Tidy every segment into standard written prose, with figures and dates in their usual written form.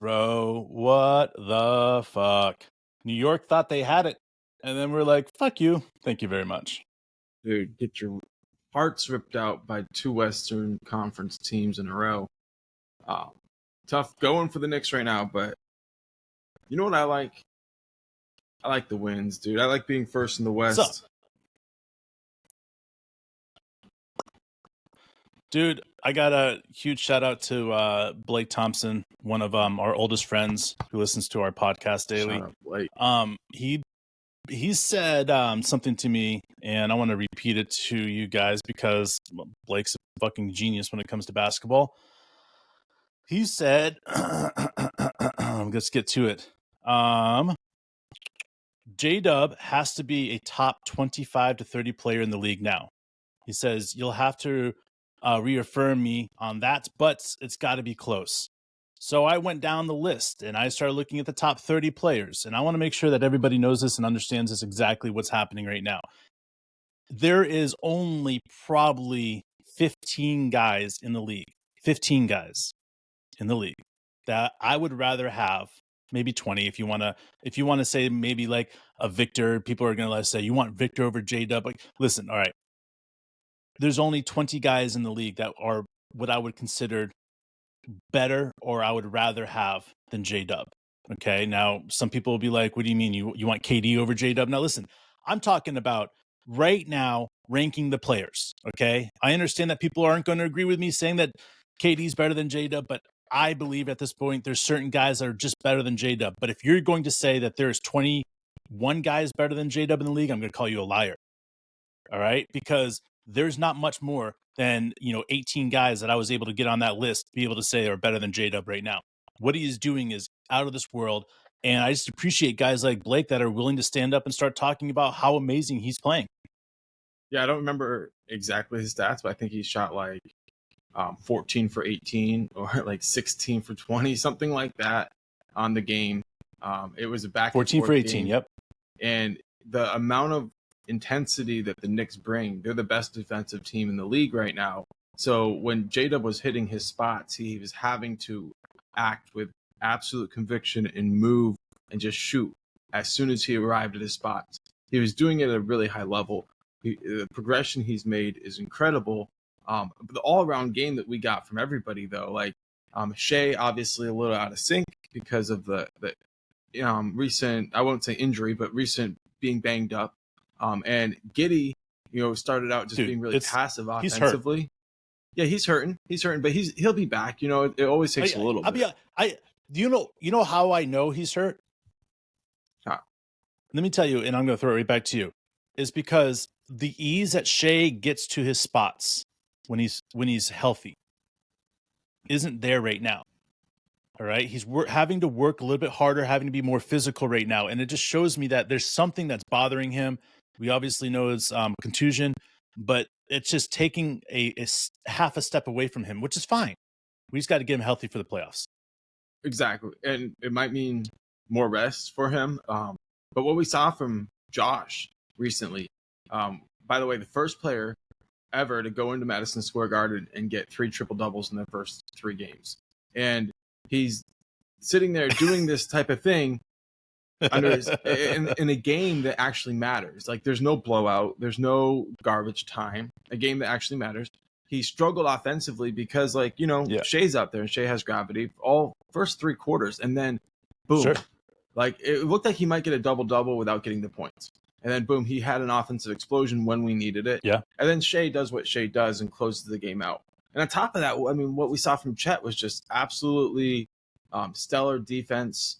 Bro, what the fuck? New York thought they had it, and then we're like, fuck you. Thank you very much. Dude, get your hearts ripped out by two Western Conference teams in a row. Tough going for the Knicks right now, but you know what I like? I like the wins, dude. I like being first in the West. What's up? Dude, I got a huge shout out to Blake Thompson, one of our oldest friends who listens to our podcast daily. Shout out, Blake. He said something to me, and I want to repeat it to you guys because Blake's a fucking genius when it comes to basketball. He said, let's get to it. JDub has to be a top 25 to 30 player in the league now. He says, you'll have to reaffirm me on that, but it's got to be close. So I went down the list and I started looking at the top 30 players. And I want to make sure that everybody knows this and understands this exactly what's happening right now. There is only probably 15 guys in the league. 15 guys in the league that I would rather have. Maybe 20 if you want to say maybe like a Victor. People are going to say you want Victor over JDub. Like, listen, all right. There's only 20 guys in the league that are what I would consider better or I would rather have than JDub. Okay. Now, some people will be like, what do you mean? You want KD over JDub? Now, listen, I'm talking about right now ranking the players. Okay. I understand that people aren't going to agree with me saying that KD's better than JDub, but I believe at this point, there's certain guys that are just better than JDub. But if you're going to say that there's 21 guys better than JDub in the league, I'm going to call you a liar. All right. Because there's not much more than, 18 guys that I was able to get on that list, be able to say are better than JDub right now. What he is doing is out of this world. And I just appreciate guys like Blake that are willing to stand up and start talking about how amazing he's playing. Yeah, I don't remember exactly his stats, but I think he shot like 14 for 18 or like 16 for 20, something like that on the game. It was a back 14 for 18, game. Yep. And the amount of intensity that the Knicks bring, they're the best defensive team in the league right now. So when JDub was hitting his spots, he was having to act with absolute conviction and move and just shoot as soon as he arrived at his spots. He was doing it at a really high level. The progression he's made is incredible. The all-around game that we got from everybody, though, like Shea, obviously a little out of sync because of the recent, I won't say injury, but recent being banged up. And Giddey, started out just being really passive offensively. He's hurting. But he'll be back. It always takes a little bit. Do you know how I know he's hurt? How? Let me tell you, and I'm going to throw it right back to you. Is because the ease that Shea gets to his spots when he's healthy isn't there right now. All right. He's having to work a little bit harder, having to be more physical right now. And it just shows me that there's something that's bothering him. We obviously know it's contusion, but it's just taking a half a step away from him, which is fine. We just got to get him healthy for the playoffs. Exactly. And it might mean more rest for him. But what we saw from Josh recently, by the way, the first player ever to go into Madison Square Garden and get 3 triple-doubles in their first 3 games. And he's sitting there doing this type of thing under in a game that actually matters. Like, there's no blowout. There's no garbage time. A game that actually matters. He struggled offensively because, Shea's out there and Shea has gravity all first 3 quarters. And then, boom. Sure. Like, it looked like he might get a double-double without getting the points. And then, boom, he had an offensive explosion when we needed it. Yeah. And then Shea does what Shea does and closes the game out. And on top of that, I mean, what we saw from Chet was just absolutely stellar defense.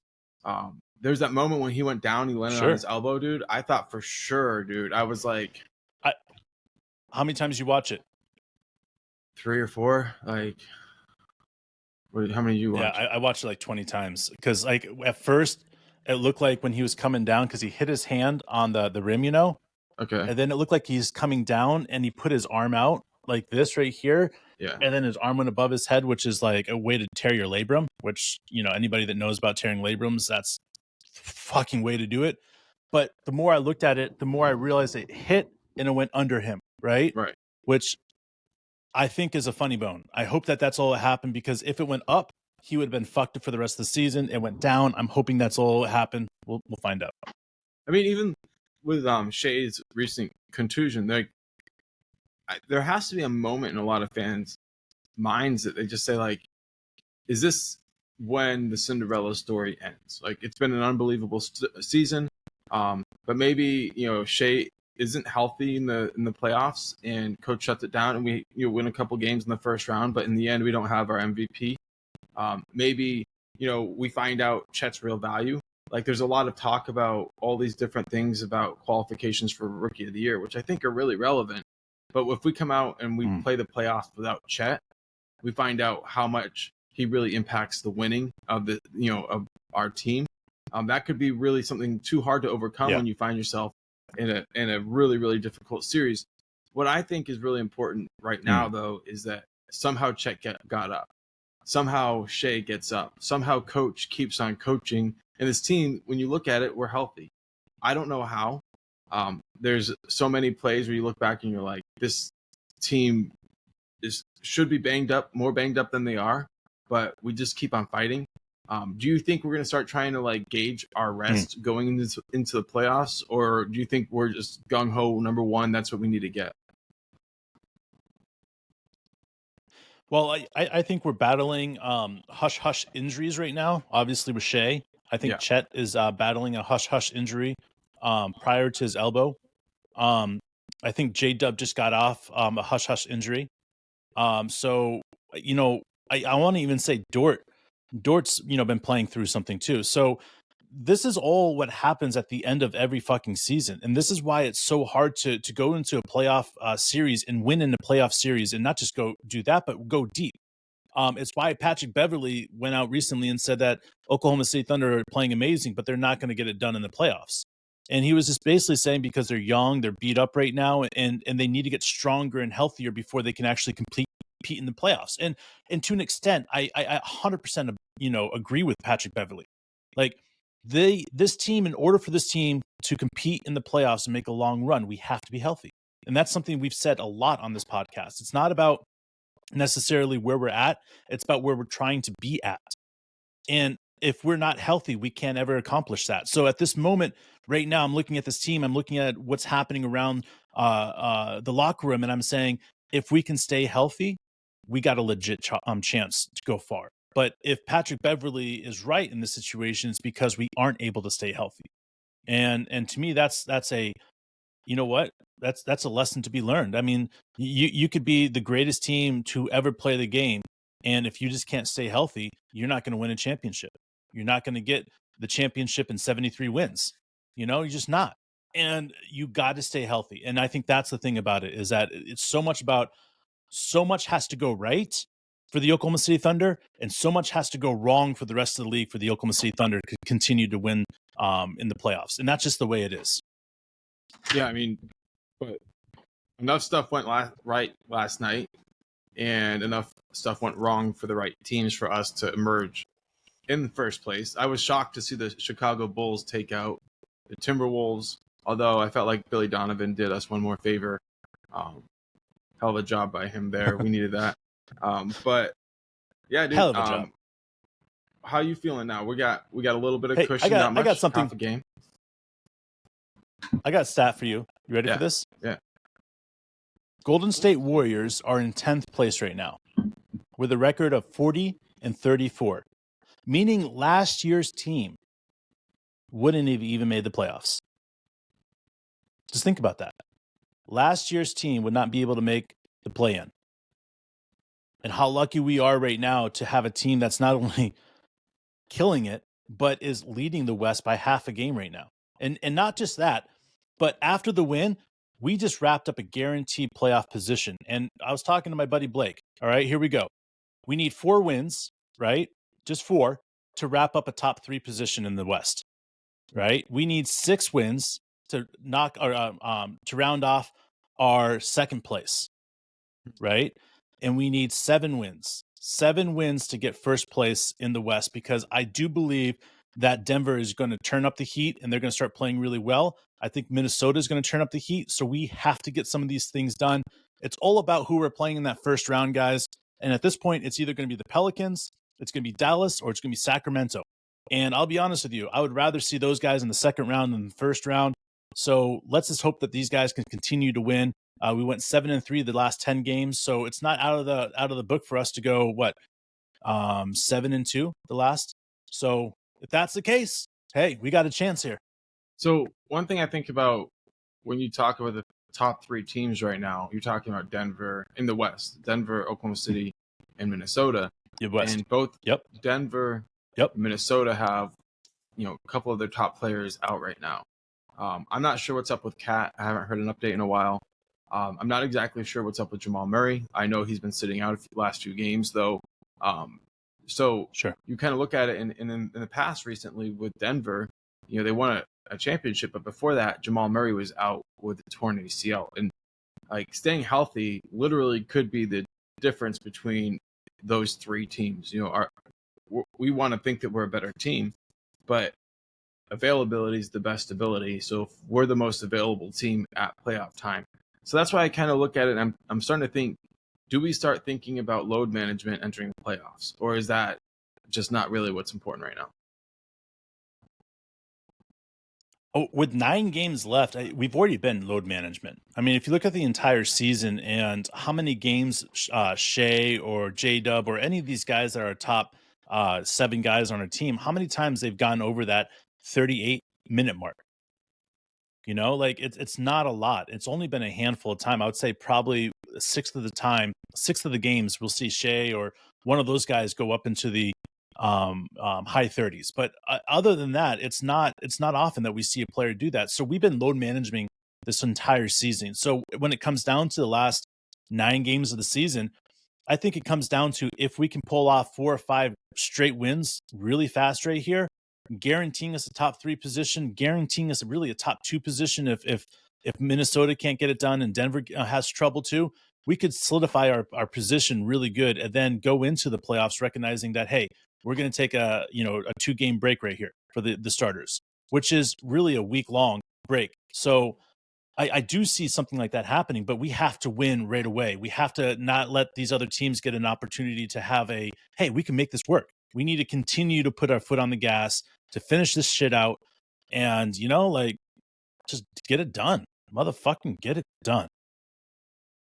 There's that moment when he went down, he landed on his elbow, dude. I thought for sure, dude. I was like... How many times you watch it? 3 or 4. Like, how many you watch? Yeah, I watched it like 20 times. Because, like, at first... It looked like when he was coming down because he hit his hand on the rim, Okay. And then it looked like he's coming down and he put his arm out like this right here. Yeah. And then his arm went above his head, which is like a way to tear your labrum, which, anybody that knows about tearing labrums, that's the fucking way to do it. But the more I looked at it, the more I realized it hit and it went under him, right? Right. Which I think is a funny bone. I hope that that's all that happened because if it went up, he would have been fucked for the rest of the season. It went down. I'm hoping that's all that happened. We'll find out. I mean, even with Shea's recent contusion, there has to be a moment in a lot of fans' minds that they just say, like, is this when the Cinderella story ends? Like, it's been an unbelievable season, but maybe, you know, Shea isn't healthy in the playoffs, and coach shuts it down, and we win a couple games in the first round, but in the end we don't have our MVP. Maybe, you know, we find out Chet's real value. Like, there's a lot of talk about all these different things about qualifications for Rookie of the Year, which I think are really relevant. But if we come out and we play the playoffs without Chet, we find out how much he really impacts the winning of the, you know, of our team. That could be really something too hard to overcome when you find yourself in a really, really difficult series. What I think is really important right now, though, is that somehow Chet got up. Somehow Shea gets up. Somehow coach keeps on coaching. And this team, when you look at it, we're healthy. I don't know how. There's so many plays where you look back and you're like, this team should be more banged up than they are, but we just keep on fighting. Do you think we're going to start trying to like gauge our rest going into the playoffs, or do you think we're just gung ho number one? That's what we need to get. Well, I think we're battling hush injuries right now. Obviously with Shea, I think Chet is battling a hush injury prior to his elbow. I think JDub just got off a hush injury. So, you know, I want to even say Dort's, you know, been playing through something too. So this is all what happens at the end of every fucking season. And this is why it's so hard to go into a playoff series and win in a playoff series, and not just go do that, but go deep. It's why Patrick Beverley went out recently and said that Oklahoma City Thunder are playing amazing, but they're not going to get it done in the playoffs. And he was just basically saying because they're young, they're beat up right now, and they need to get stronger and healthier before they can actually compete in the playoffs. And to an extent, I 100% you know agree with Patrick Beverley. Like this team, in order for this team to compete in the playoffs and make a long run, we have to be healthy. And that's something we've said a lot on this podcast. It's not about necessarily where we're at, it's about where we're trying to be at. And if we're not healthy, we can't ever accomplish that. So at this moment right now, I'm looking at this team, I'm looking at what's happening around the locker room, and I'm saying, if we can stay healthy, we got a legit chance to go far. But if Patrick Beverley is right in this situation, it's because we aren't able to stay healthy. And to me, that's a, you know what? That's a lesson to be learned. I mean, you could be the greatest team to ever play the game, and if you just can't stay healthy, you're not going to win a championship. You're not going to get the championship in 73 wins. You know, you're just not. And you got to stay healthy. And I think that's the thing about it, is that it's so much has to go right for the Oklahoma City Thunder, and so much has to go wrong for the rest of the league for the Oklahoma City Thunder to continue to win in the playoffs. And that's just the way it is. Yeah, I mean, but enough stuff went right last night, and enough stuff went wrong for the right teams for us to emerge in the first place. I was shocked to see the Chicago Bulls take out the Timberwolves, although I felt like Billy Donovan did us one more favor. Hell of a job by him there. We needed that. But yeah, dude. Hell of a job. How you feeling now? We got a little bit of cushion. I got something. Half a game. I got a stat for you. You ready for this? Yeah. Golden State Warriors are in 10th place right now with a record of 40-34, meaning last year's team wouldn't have even made the playoffs. Just think about that. Last year's team would not be able to make the play-in. And how lucky we are right now to have a team that's not only killing it, but is leading the West by half a game right now. And not just that, but after the win, we just wrapped up a guaranteed playoff position. And I was talking to my buddy Blake. All right, here we go. We need 4 wins, right? Just 4 to wrap up a top 3 position in the West, right? We need 6 wins to to round off our second place, right? And we need 7 wins. 7 wins to get first place in the West, because I do believe that Denver is going to turn up the heat and they're going to start playing really well. I think Minnesota is going to turn up the heat. So we have to get some of these things done. It's all about who we're playing in that first round, guys. And at this point, it's either going to be the Pelicans It's going to be Dallas or it's going to be Sacramento. And I'll be honest with you, I would rather see those guys in the second round than the first round. So let's just hope that these guys can continue to win. We went 7-3 the last 10 games, so it's not out of the book for us to go 7-2 the last. So if that's the case, hey, we got a chance here. So one thing I think about when you talk about the top 3 teams right now, you're talking about Denver in the West, Denver, Oklahoma City, and Minnesota. West. And both Denver, Minnesota have, a couple of their top players out right now. I'm not sure what's up with Cat. I haven't heard an update in a while. I'm not exactly sure what's up with Jamal Murray. I know he's been sitting out the last 2 games, though. So sure, you kind of look at it in the past recently with Denver, they won a championship, but before that, Jamal Murray was out with a torn ACL. And staying healthy literally could be the difference between those 3 teams. We want to think that we're a better team, but availability is the best ability. So if we're the most available team at playoff time. So that's why I kind of look at it. And I'm starting to think, do we start thinking about load management entering the playoffs, or is that just not really what's important right now? With 9 games left, we've already been load management. I mean, if you look at the entire season and how many games Shea or JDub or any of these guys that are top 7 guys on our team, how many times they've gone over that 38-minute mark? It's not a lot. It's only been a handful of time. I would say probably 6th of the games, we'll see Shea or one of those guys go up into the high 30s. But other than that, it's not often that we see a player do that. So we've been load managing this entire season. So when it comes down to the last 9 games of the season, I think it comes down to if we can pull off 4 or 5 straight wins really fast right here, guaranteeing us a top 3 position, guaranteeing us really a top 2 position. If Minnesota can't get it done and Denver has trouble too, we could solidify our position really good and then go into the playoffs recognizing that, hey, we're going to take a 2-game break right here for the starters, which is really a week-long break. So I do see something like that happening, but we have to win right away. We have to not let these other teams get an opportunity to have hey, we can make this work. We need to continue to put our foot on the gas to finish this shit out and, just get it done. Motherfucking get it done.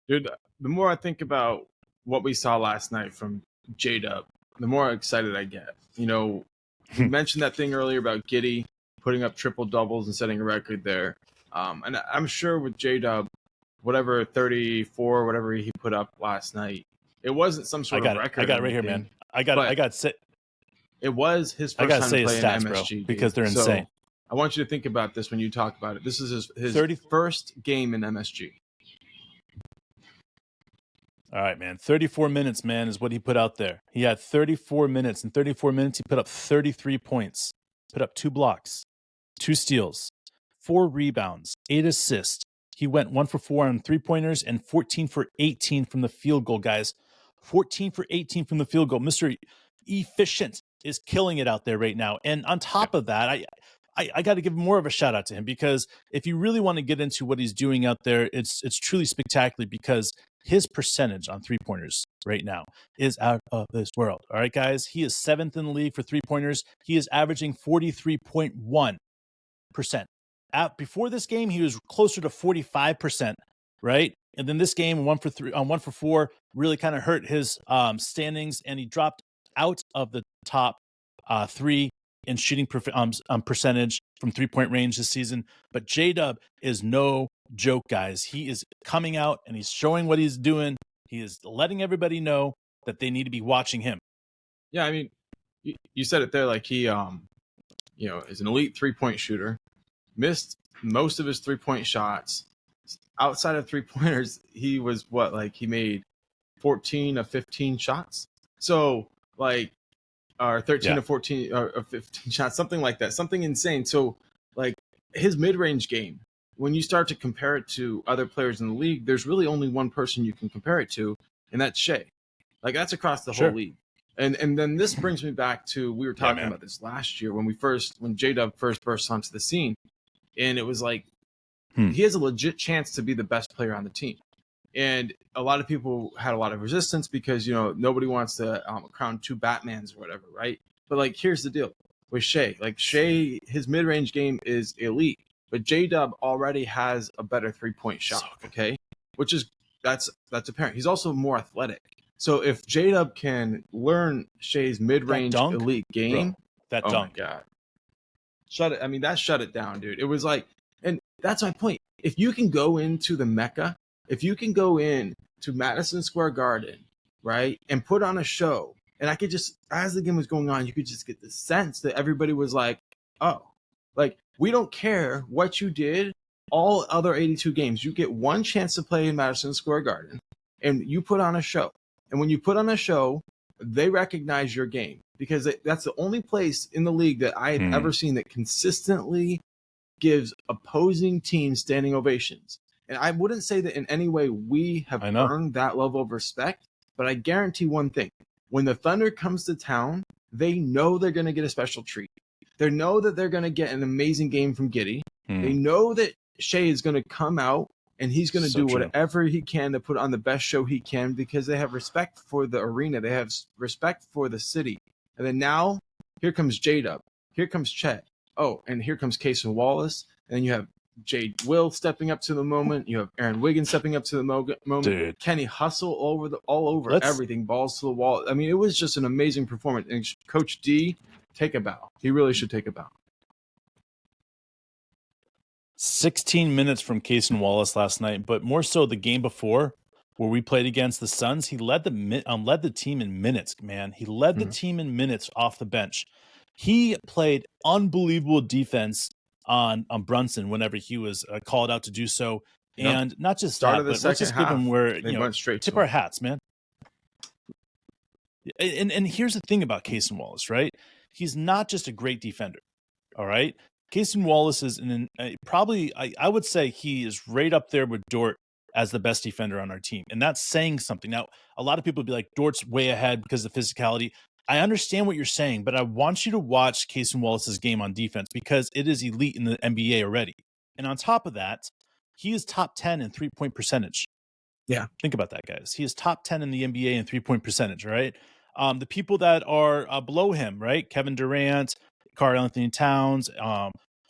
Dude, the more I think about what we saw last night from JDub, the more excited I get. We mentioned that thing earlier about Giddey putting up triple doubles and setting a record there. And I'm sure with JDub, whatever 34, whatever he put up last night, it wasn't some sort of record. I got it right here, man. I got sit. It was his first time to play in MSG, bro, because they're insane. I want you to think about this when you talk about it. This is his first game in MSG. All right, man. 34 minutes, man, is what he put out there. He had 34 minutes. In 34 minutes, he put up 33 points, put up 2 blocks, 2 steals, 4 rebounds, 8 assists. He went 1 for 4 on 3-pointers and 14 for 18 from the field goal, guys. 14 for 18 from the field goal. Mr. Efficient is killing it out there right now. And on top of that, I got to give more of a shout out to him, because if you really want to get into what he's doing out there, it's truly spectacular, because his percentage on 3-pointers right now is out of this world. All right, guys, he is 7th in the league for 3-pointers. He is averaging 43.1%. Before this game, he was closer to 45%, right? And then this game, 1 for 4, really kind of hurt his standings, and he dropped out of the top 3 in shooting percentage from 3-point range this season. But JDub is no joke, guys. He is coming out and he's showing what he's doing. He is letting everybody know that they need to be watching him. Yeah, I mean, you said it there. Like he, is an elite 3-point shooter. Missed most of his 3-point shots. Outside of 3-pointers, he was he made 14 of 15 shots. So or 13 to 14 or 15 shots, something like that, something insane. So his mid-range game, when you start to compare it to other players in the league, there's really only one person you can compare it to, and that's Shea. That's across the whole league. And then this brings me back to, we were talking about this last year when JDub first burst onto the scene, and it was he has a legit chance to be the best player on the team. And a lot of people had a lot of resistance because, nobody wants to crown two Batmans or whatever, right? But like, here's the deal with Shea. Like Shea, his mid-range game is elite, but JDub already has a better 3-point shot. Okay, which is that's apparent. He's also more athletic. So if JDub can learn Shea's mid-range elite game, that dunk, my God, shut it. I mean, that shut it down, dude. It was like, and that's my point. If you can go into the Mecca, if you can go in to Madison Square Garden, right, and put on a show, and I could just, as the game was going on, you could just get the sense that everybody was like, oh, like, we don't care what you did all other 82 games. You get one chance to play in Madison Square Garden, and you put on a show. And when you put on a show, they recognize your game, because that's the only place in the league that I have ever seen that consistently gives opposing teams standing ovations. And I wouldn't say that in any way we have earned that level of respect, but I guarantee one thing. When the Thunder comes to town, they know they're going to get a special treat. They know that they're going to get an amazing game from Giddey. They know that Shea is going to come out and he's going to do whatever he can to put on the best show he can, because they have respect for the arena. They have respect for the city. And then now, here comes JDub. Here comes Chet. Oh, and here comes Case Wallace. And then you have Will stepping up to the moment. You have Aaron Wiggins stepping up to the moment. Dude. Kenny Hustle all over everything, balls to the wall. I mean, it was just an amazing performance. And Coach D, take a bow. He really should take a bow. 16 minutes from Case Wallace last night, but more so the game before, where we played against the Suns. He led the team in minutes, man. He led the team in minutes off the bench. He played unbelievable defense on Brunson whenever he was called out to do so. Yep. And not just that, but let's just give him where went straight tip our hats, man. And here's the thing about Case Wallace, right? He's not just a great defender, all right? Case Wallace is probably, I would say he is right up there with Dort as the best defender on our team. And that's saying something. Now, a lot of people would be like, Dort's way ahead because of physicality. I understand what you're saying, but I want you to watch Case Wallace's game on defense, because it is elite in the NBA already. And on top of that, he is top 10 in 3-point percentage. Yeah. Think about that, guys. He is top 10 in the NBA in 3-point percentage, right? The people that are below him, right? Kevin Durant, Karl Anthony Towns,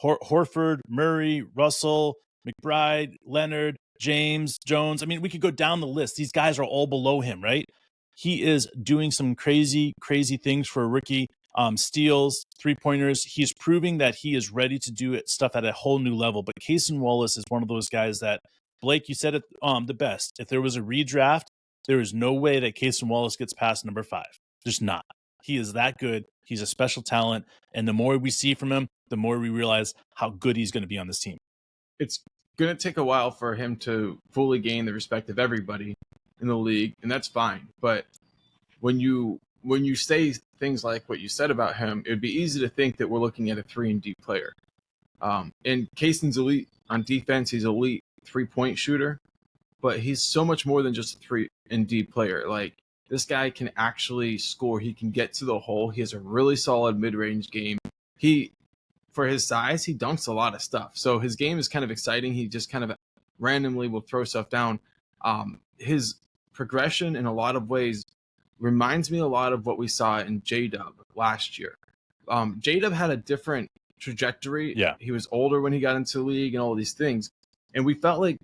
Horford, Murray, Russell, McBride, Leonard, James, Jones. I mean, we could go down the list. These guys are all below him, right? He is doing some crazy, crazy things for a rookie. Steals, 3-pointers. He's proving that he is ready to do stuff at a whole new level. But Case Wallace is one of those guys that, Blake, you said it the best. If there was a redraft, there is no way that Case Wallace gets past number 5. There's not. He is that good. He's a special talent. And the more we see from him, the more we realize how good he's going to be on this team. It's going to take a while for him to fully gain the respect of everybody in the league, and that's fine. But when you say things like what you said about him, it would be easy to think that we're looking at a 3-and-D player. And Cason's elite on defense. He's elite 3-point shooter, but he's so much more than just a 3-and-D player. Like, this guy can actually score. He can get to the hole. He has a really solid mid-range game. For his size, he dunks a lot of stuff. So his game is kind of exciting. He just kind of randomly will throw stuff down. His progression in a lot of ways reminds me a lot of what we saw in JDub last year. JDub had a different trajectory. Yeah. He was older when he got into the league and all these things. And we felt like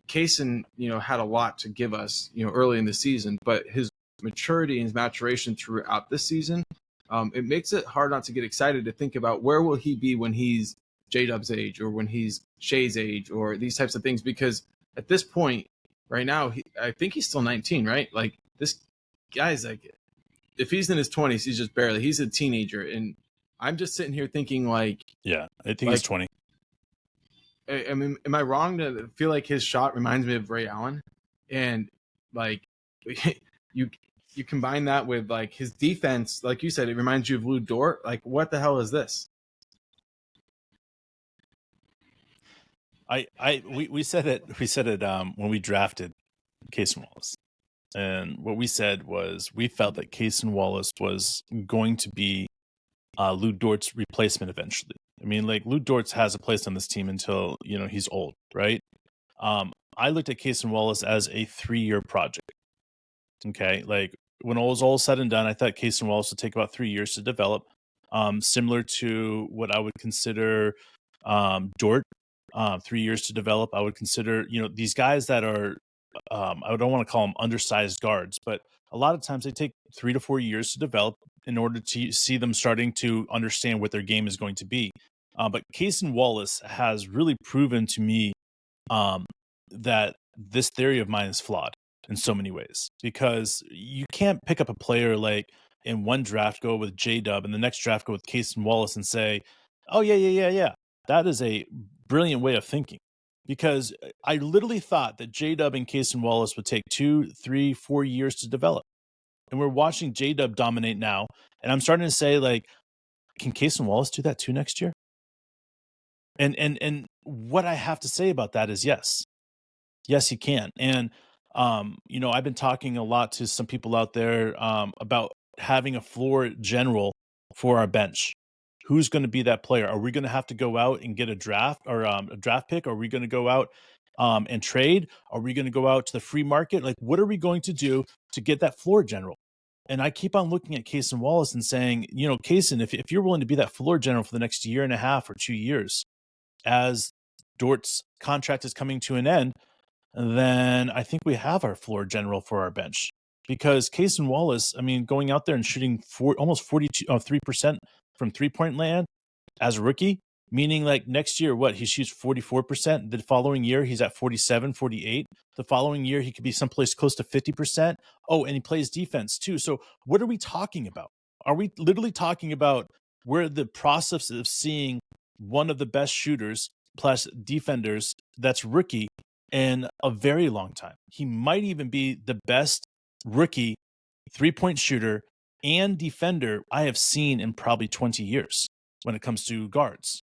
Kaysen, had a lot to give us, early in the season, but his maturity and his maturation throughout this season, it makes it hard not to get excited to think about where will he be when he's JDub's age, or when he's Shea's age, or these types of things. Because at this point right now, I think he's still 19, right? Like, this guy's like, if he's in his 20s, he's a teenager. And I'm just sitting here thinking, like, yeah, I think he's 20. I mean, am I wrong to feel like his shot reminds me of Ray Allen? And like, you combine that with like his defense, like you said, it reminds you of Lou Dort. Like, what the hell is this? We said it when we drafted Case Wallace, and what we said was we felt that Case Wallace was going to be Lou Dort's replacement eventually. I mean, like, Lou Dort has a place on this team until he's old, right? I looked at Case Wallace as a 3-year project. Okay, like when it was all said and done, I thought Case Wallace would take about 3 years to develop, similar to what I would consider Dort. 3 years to develop. I would consider, these guys that are, I don't want to call them undersized guards, but a lot of times they take 3 to 4 years to develop in order to see them starting to understand what their game is going to be. But Case Wallace has really proven to me um, that this theory of mine is flawed in so many ways, because you can't pick up a player like in one draft go with JDub and the next draft go with Case Wallace and say, oh, yeah. That is a brilliant way of thinking, because I literally thought that JDub and Case Wallace would take 2, 3, 4 years to develop. And we're watching JDub dominate now. And I'm starting to say, like, can Case Wallace do that too next year? And what I have to say about that is yes. Yes, he can. And I've been talking a lot to some people out there about having a floor general for our bench. Who's going to be that player? Are we going to have to go out and get a draft or a draft pick? Are we going to go out and trade? Are we going to go out to the free market? Like, what are we going to do to get that floor general? And I keep on looking at Case Wallace and saying, Case, if you're willing to be that floor general for the next year and a half or 2 years, as Dort's contract is coming to an end, then I think we have our floor general for our bench. Because Case Wallace, I mean, going out there and shooting almost 3% from 3-point land as a rookie, meaning like next year, he shoots 44%. The following year, he's at 47, 48. The following year, he could be someplace close to 50%. Oh, and he plays defense too. So what are we talking about? Are we literally talking about we're the process of seeing one of the best shooters plus defenders that's rookie in a very long time? He might even be the best rookie 3-point shooter and defender I have seen in probably 20 years when it comes to guards.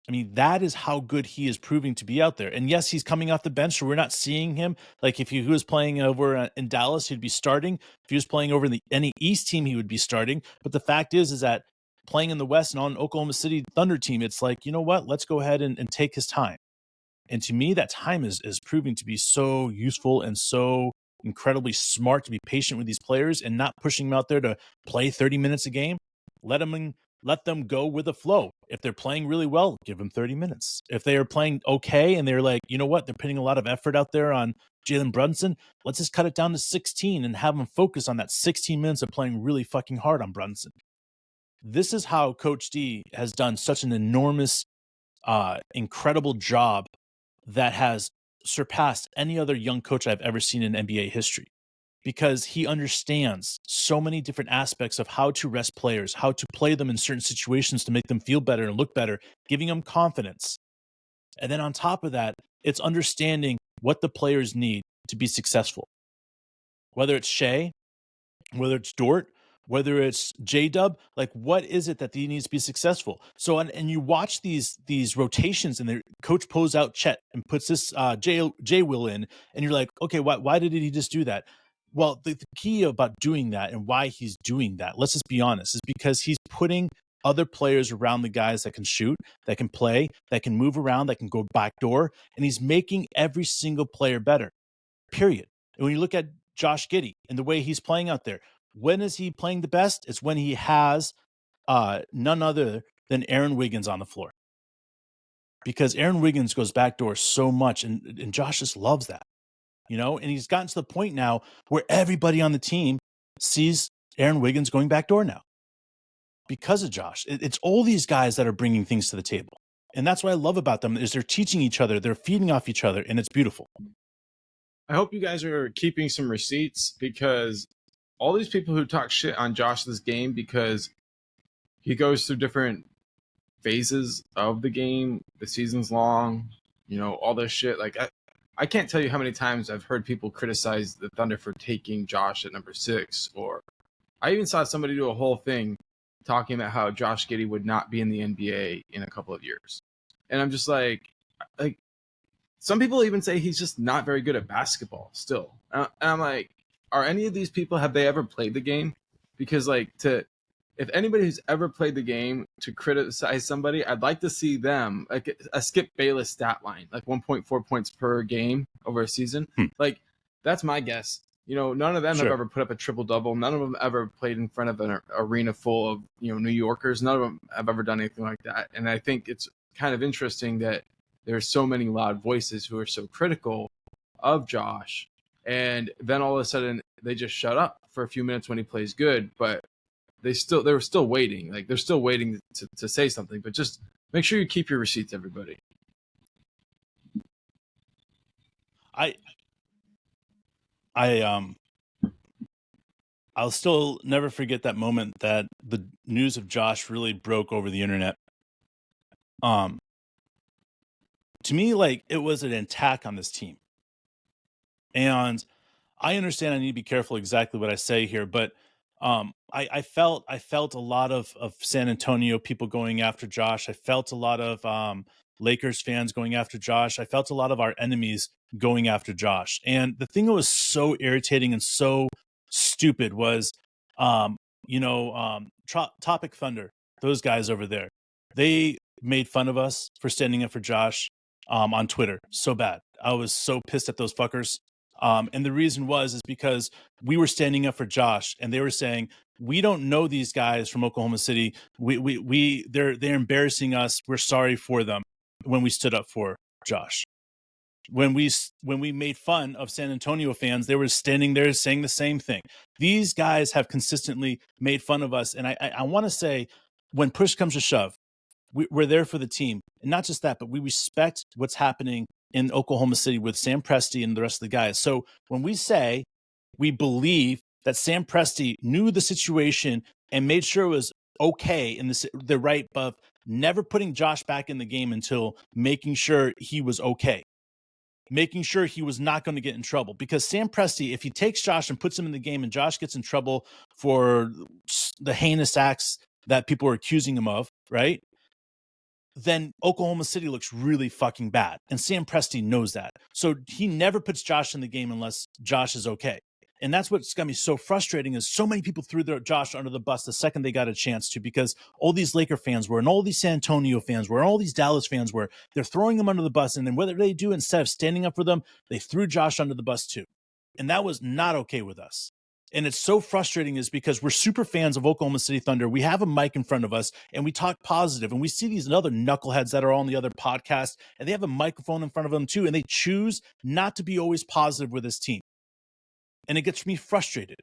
I mean, that is how good he is proving to be out there. And yes, he's coming off the bench, so we're not seeing him. Like if he was playing over in Dallas, he'd be starting. If he was playing over in any East team, he would be starting. But the fact is that playing in the West and on Oklahoma City Thunder team, it's like, you know what? Let's go ahead and take his time. And to me, that time is proving to be so useful and so incredibly smart to be patient with these players and not pushing them out there to play 30 minutes a game. Let them go with the flow. If they're playing really well, give them 30 minutes. If they are playing okay and they're like, you know what, they're putting a lot of effort out there on Jalen Brunson, let's just cut it down to 16 and have them focus on that 16 minutes of playing really fucking hard on Brunson. This is how Coach D has done such an enormous, incredible job that has surpassed any other young coach I've ever seen in NBA history, because he understands so many different aspects of how to rest players, how to play them in certain situations to make them feel better and look better, giving them confidence. And then on top of that, it's understanding what the players need to be successful. Whether it's Shea, whether it's Dort, whether it's JDub, like what is it that he needs to be successful? So, and you watch these rotations and the coach pulls out Chet and puts this J Will in, and you're like, okay, why did he just do that? Well, the key about doing that and why he's doing that, let's just be honest, is because he's putting other players around the guys that can shoot, that can play, that can move around, that can go backdoor, and he's making every single player better, period. And when you look at Josh Giddey and the way he's playing out there, when is he playing the best? It's when he has none other than Aaron Wiggins on the floor. Because Aaron Wiggins goes backdoor so much, and Josh just loves that. And he's gotten to the point now where everybody on the team sees Aaron Wiggins going backdoor now because of Josh. It's all these guys that are bringing things to the table. And that's what I love about them is they're teaching each other, they're feeding off each other, and it's beautiful. I hope you guys are keeping some receipts, because all these people who talk shit on Josh's game because he goes through different phases of the game, the season's long, all this shit. Like, I can't tell you how many times I've heard people criticize the Thunder for taking Josh at number 6, or I even saw somebody do a whole thing talking about how Josh Giddey would not be in the NBA in a couple of years. And I'm just like some people even say he's just not very good at basketball still. And I'm like, are any of these people, have they ever played the game? Because like to if anybody who's ever played the game to criticize somebody, I'd like to see them like a Skip Bayless stat line, like 1.4 points per game over a season. Like that's my guess. None of them have ever put up a triple double. None of them ever played in front of an arena full of New Yorkers. None of them have ever done anything like that. And I think it's kind of interesting that there's so many loud voices who are so critical of Josh, and then all of a sudden they just shut up for a few minutes when he plays good, but they were still waiting. Like they're still waiting to say something. But just make sure you keep your receipts, everybody. I'll still never forget that moment that the news of Josh really broke over the internet. To me, like, it was an attack on this team. And I understand I need to be careful exactly what I say here, but I felt a lot of San Antonio people going after Josh. I felt a lot of Lakers fans going after Josh. I felt a lot of our enemies going after Josh. And the thing that was so irritating and so stupid was, Topic Thunder, those guys over there, they made fun of us for standing up for Josh on Twitter so bad. I was so pissed at those fuckers. And the reason is because we were standing up for Josh, and they were saying, we don't know these guys from Oklahoma City. They're embarrassing us. We're sorry for them when we stood up for Josh. When we made fun of San Antonio fans, they were standing there saying the same thing. These guys have consistently made fun of us. And I want to say, when push comes to shove, we're there for the team. And not just that, but we respect what's happening in Oklahoma City with Sam Presti and the rest of the guys. So when we say we believe that Sam Presti knew the situation and made sure it was okay in the right of never putting Josh back in the game until making sure he was okay, making sure he was not going to get in trouble. Because Sam Presti, if he takes Josh and puts him in the game and Josh gets in trouble for the heinous acts that people are accusing him of, right? Then Oklahoma City looks really fucking bad. And Sam Presti knows that. So he never puts Josh in the game unless Josh is okay. And that's what's got me so frustrating is so many people threw their Josh under the bus the second they got a chance to, because all these Laker fans were, and all these San Antonio fans were, and all these Dallas fans were, they're throwing them under the bus. And then what they do, instead of standing up for them, they threw Josh under the bus too. And that was not okay with us. And it's so frustrating is because we're super fans of Oklahoma City Thunder. We have a mic in front of us and we talk positive, and we see these other knuckleheads that are on the other podcast and they have a microphone in front of them too. And they choose not to be always positive with this team. And it gets me frustrated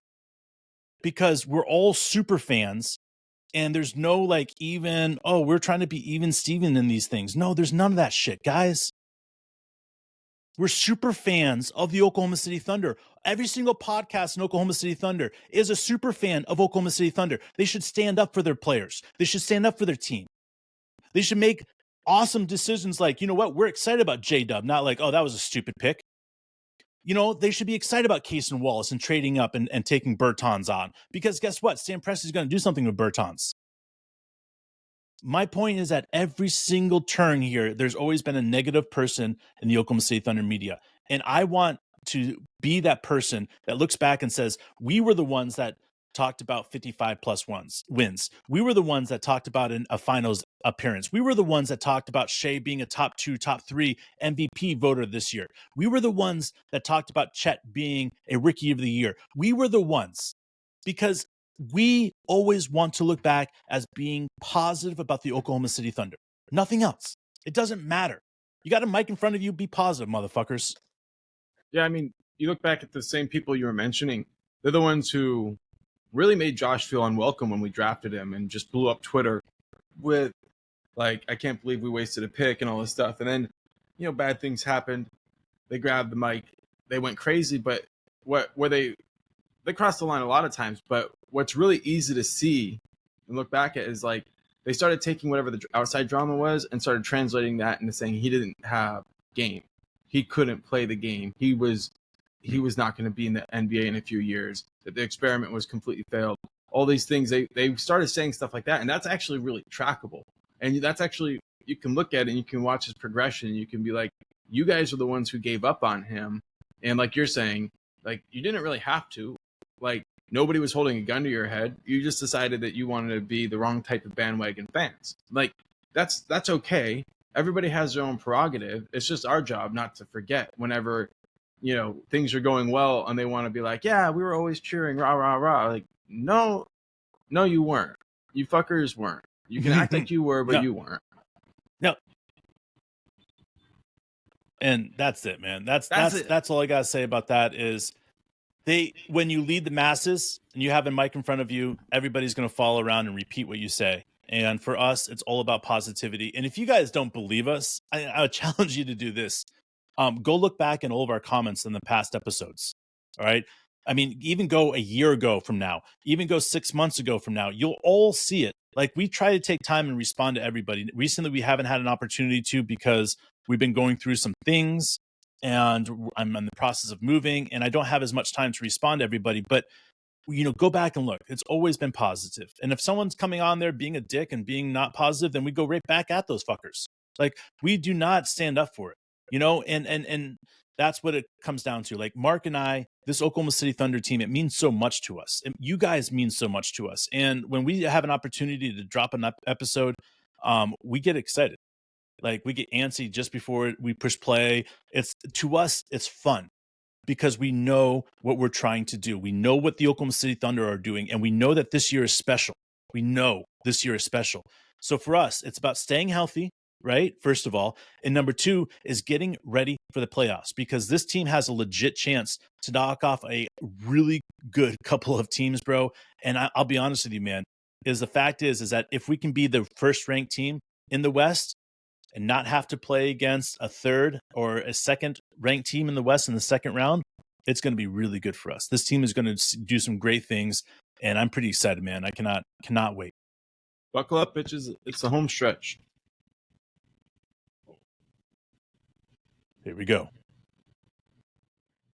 because we're all super fans and there's no we're trying to be even Steven in these things. No, there's none of that shit, guys. We're super fans of the Oklahoma City Thunder. Every single podcast in Oklahoma City Thunder is a super fan of Oklahoma City Thunder. They should stand up for their players. They should stand up for their team. They should make awesome decisions like, you know what, we're excited about JDub, not like, oh, that was a stupid pick. They should be excited about Case Wallace and trading up and taking Bertans on. Because guess what? Sam Presti's going to do something with Bertans. My point is that every single turn here, there's always been a negative person in the Oklahoma City Thunder media. And I want to be that person that looks back and says, we were the ones that talked about 55 plus wins. We were the ones that talked about a finals appearance. We were the ones that talked about Shea being a top 2, top 3 MVP voter this year. We were the ones that talked about Chet being a rookie of the year. We were the ones, because we always want to look back as being positive about the Oklahoma City Thunder. Nothing else. It doesn't matter. You got a mic in front of you, be positive, motherfuckers. Yeah, I mean, you look back at the same people you were mentioning. They're the ones who really made Josh feel unwelcome when we drafted him and just blew up Twitter with, I can't believe we wasted a pick and all this stuff. And then, bad things happened. They grabbed the mic. They went crazy, but where they crossed the line a lot of times. But what's really easy to see and look back at is they started taking whatever the outside drama was and started translating that into saying he didn't have game. He couldn't play the game. He was not going to be in the NBA in a few years. That the experiment was completely failed. All these things, they started saying stuff like that. And that's actually really trackable. And that's actually, you can look at it and you can watch his progression. And you can be like, you guys are the ones who gave up on him. And like you're saying, you didn't really have to. Nobody was holding a gun to your head. You just decided that you wanted to be the wrong type of bandwagon fans. Like, that's okay. Everybody has their own prerogative. It's just our job not to forget whenever, things are going well and they want to be like, yeah, we were always cheering, rah, rah, rah. Like, no, you weren't. You fuckers weren't. You can act like you were, but you weren't. No. And that's it, man. That's all I gotta say about that is when you lead the masses and you have a mic in front of you, everybody's gonna follow around and repeat what you say. And for us, it's all about positivity. And if you guys don't believe us, I would challenge you to do this. Go look back in all of our comments in the past episodes. All right. I mean, even go a year ago from now, even go 6 months ago from now, you'll all see it. Like, we try to take time and respond to everybody. Recently, we haven't had an opportunity to because we've been going through some things and I'm in the process of moving and I don't have as much time to respond to everybody. But, go back and look. It's always been positive. And if someone's coming on there being a dick and being not positive, then we go right back at those fuckers. Like, we do not stand up for it, and that's what it comes down to. Like, Mark and I, this Oklahoma City Thunder team, it means so much to us. You guys mean so much to us. And when we have an opportunity to drop an episode, we get excited. Like, we get antsy just before we push play. To us, it's fun because we know what we're trying to do. We know what the Oklahoma City Thunder are doing, and we know that this year is special. We know this year is special. So for us, it's about staying healthy, right? First of all. And number two is getting ready for the playoffs, because this team has a legit chance to knock off a really good couple of teams, bro. And I'll be honest with you, man, the fact is that if we can be the first ranked team in the West and not have to play against a third or a second ranked team in the West in the second round, it's going to be really good for us. This team is going to do some great things, and I'm pretty excited, man. I cannot wait. Buckle up, bitches. It's the home stretch. Here we go.